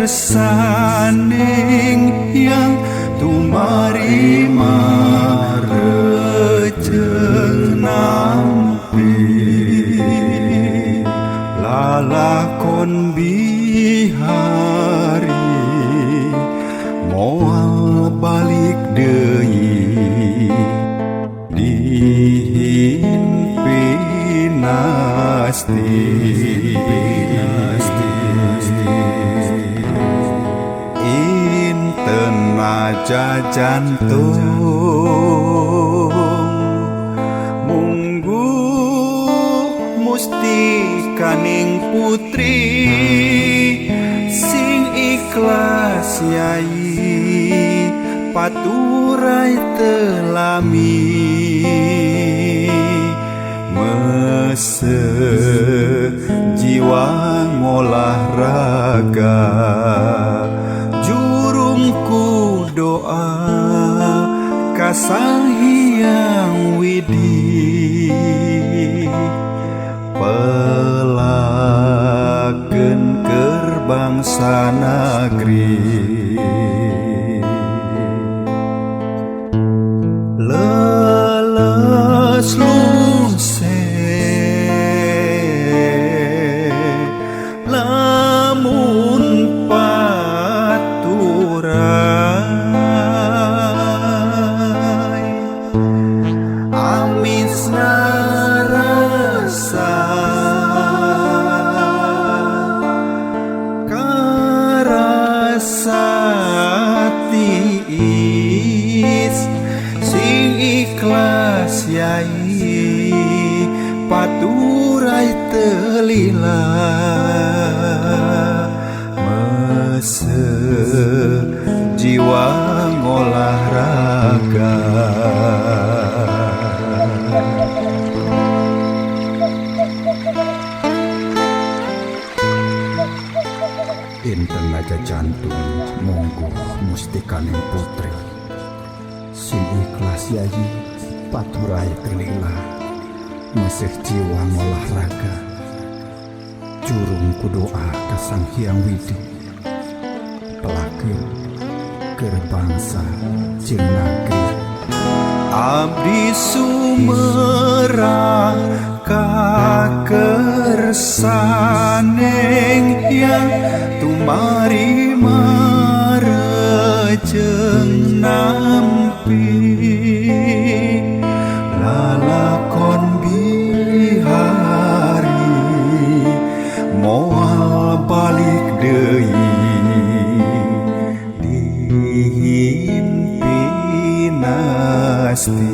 kersaning yang tumari marejeng nampi lalakon bihari moal balik deui dihimpi nasti inten aja jantung munggu mustikaning putri sing ikhlas yai paturai telami mese jiwa ngolah raga jurungku doa kasang Hyang Widi pelakeun keur bangsa nagri leles lungse lamun paturai amisna rasa karasa tiis sing ikhlas yai paturai telila mese jiwa ngolah raga inten aja jantung monggo mustikaning putri sing ikhlas yai paturai telila mesih jiwa ngolah raga jurung kudoa ka Sang Hyang Widi pelakeun keur bangsa jeung nagri abdi sumerah ka kersaning yang tumari marejeng nampi lalakon bihari moal balik deui dihimpi nasti